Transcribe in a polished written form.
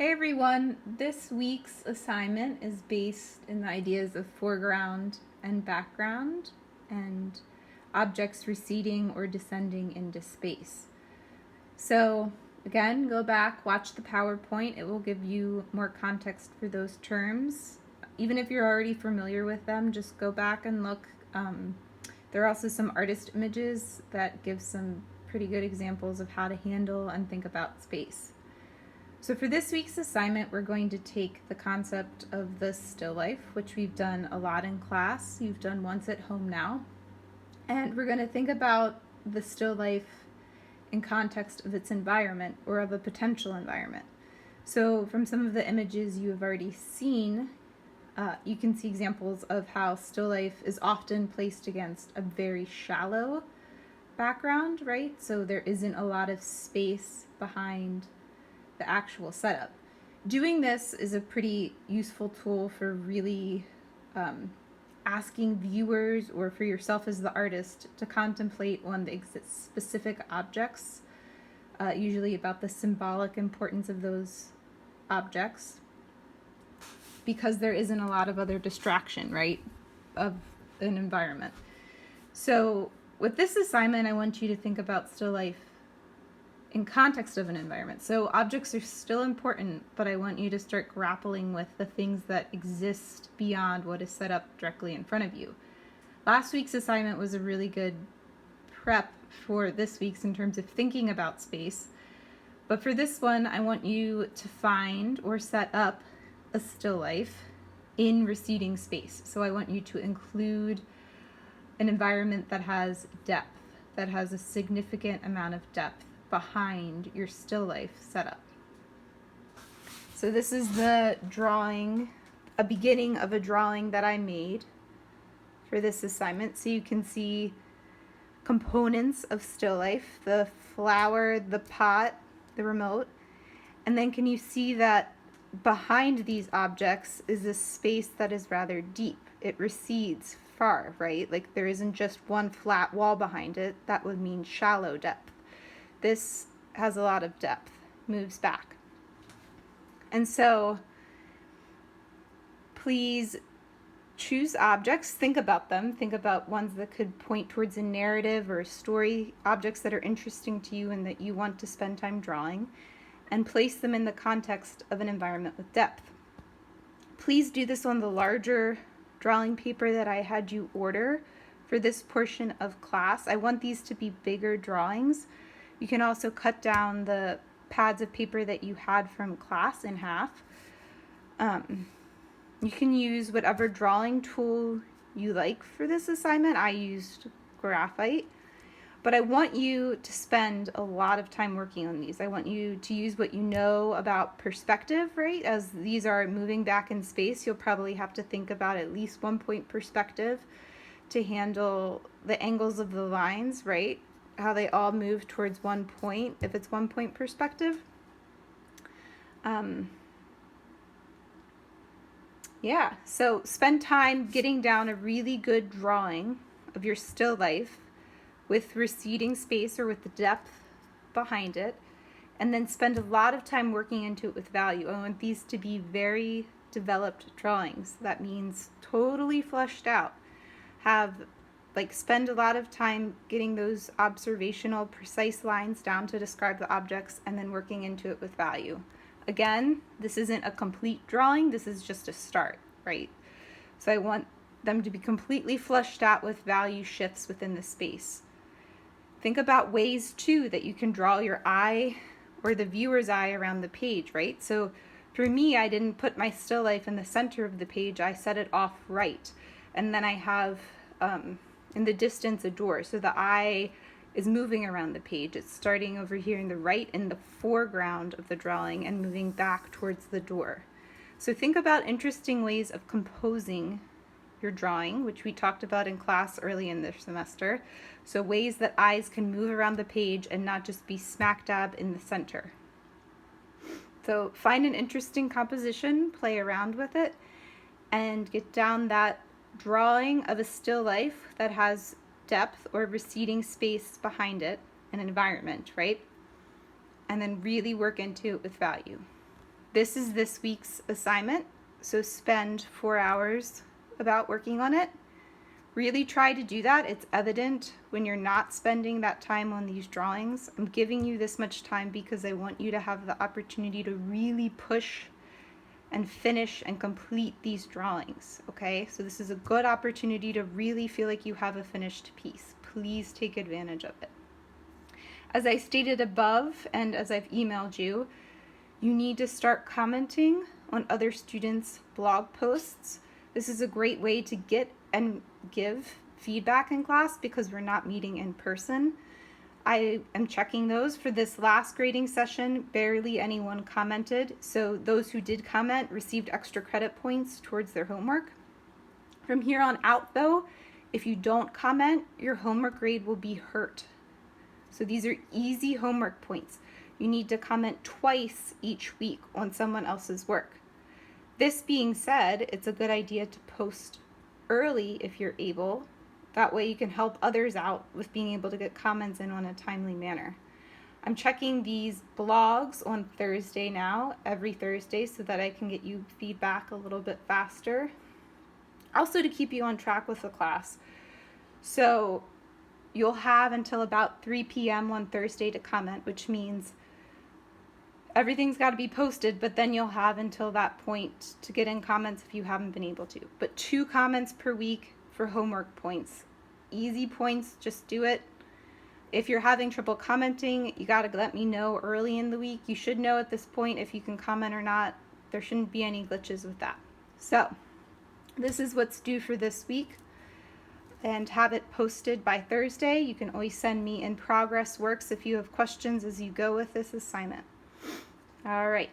Hey everyone, this week's assignment is based in the ideas of foreground and background and objects receding or descending into space. So, again, go back, watch the PowerPoint. It will give you more context for those terms. Even if you're already familiar with them, just go back and look. There are also some artist images that give some pretty good examples of how to handle and think about space. So for this week's assignment, we're going to take the concept of the still life, which we've done a lot in class. You've done once at home now. And we're going to think about the still life in context of its environment or of a potential environment. So from some of the images you have already seen, you can see examples of how still life is often placed against a very shallow background, right? So there isn't a lot of space behind the actual setup. Doing this is a pretty useful tool for really asking viewers or for yourself as the artist to contemplate on the specific objects, usually about the symbolic importance of those objects, because there isn't a lot of other distraction, right, of an environment. So with this assignment, I want you to think about still life in context of an environment. So objects are still important, but I want you to start grappling with the things that exist beyond what is set up directly in front of you. Last week's assignment was a really good prep for this week's in terms of thinking about space. But for this one, I want you to find or set up a still life in receding space. So I want you to include an environment that has depth, that has a significant amount of depth behind your still life setup. So this is the drawing, a beginning of a drawing that I made for this assignment. So you can see components of still life, the flower, the pot, the remote, and then can you see that behind these objects is a space that is rather deep. It recedes far, right? Like there isn't just one flat wall behind it. That would mean shallow depth. This has a lot of depth, moves back. And so please choose objects, think about them, think about ones that could point towards a narrative or a story, objects that are interesting to you and that you want to spend time drawing, and place them in the context of an environment with depth. Please do this on the larger drawing paper that I had you order for this portion of class. I want these to be bigger drawings. You can also cut down the pads of paper that you had from class in half. You can use whatever drawing tool you like for this assignment. I used graphite, but I want you to spend a lot of time working on these. I want you to use what you know about perspective, right? As these are moving back in space, you'll probably have to think about at least 1 point perspective to handle the angles of the lines, right? How they all move towards 1 point if it's 1 point perspective. Yeah, so spend time getting down a really good drawing of your still life with receding space or with the depth behind it, and then spend a lot of time working into it with value. I want these to be very developed drawings. That means totally fleshed out. Spend a lot of time getting those observational, precise lines down to describe the objects and then working into it with value. Again, this isn't a complete drawing, this is just a start, right? So I want them to be completely fleshed out with value shifts within the space. Think about ways, too, that you can draw your eye or the viewer's eye around the page, right? So for me, I didn't put my still life in the center of the page, I set it off right. And then I have in the distance a door, so the eye is moving around the page. It's starting over here in the right in the foreground of the drawing and moving back towards the door. So think about interesting ways of composing your drawing, which we talked about in class early in the semester. So ways that eyes can move around the page and not just be smack dab in the center. So find an interesting composition, play around with it, and get down that drawing of a still life that has depth or receding space behind it, an environment, right? And then really work into it with value. this is this week's assignment, so spend 4 hours about working on it. Really try to do that. It's evident when you're not spending that time on these drawings. I'm giving you this much time because I want you to have the opportunity to really push and finish and complete these drawings, okay? So this is a good opportunity to really feel like you have a finished piece. Please take advantage of it. As I stated above, and as I've emailed you, you need to start commenting on other students' blog posts. This is a great way to get and give feedback in class because we're not meeting in person. I am checking those. For this last grading session, barely anyone commented, so those who did comment received extra credit points towards their homework. From here on out though, if you don't comment, your homework grade will be hurt. So these are easy homework points. You need to comment twice each week on someone else's work. This being said, it's a good idea to post early if you're able. That way you can help others out with being able to get comments in on a timely manner. I'm checking these blogs on Thursday now, every Thursday, so that I can get you feedback a little bit faster. Also to keep you on track with the class. So you'll have until about 3 p.m. on Thursday to comment, which means everything's got to be posted, but then you'll have until that point to get in comments if you haven't been able to. But 2 comments per week for homework points. Easy points, just do it. If you're having trouble commenting, you got to let me know early in the week. You should know at this point if you can comment or not. There shouldn't be any glitches with that. So this is what's due for this week, and have it posted by Thursday. You can always send me in progress works if you have questions as you go with this assignment. All right.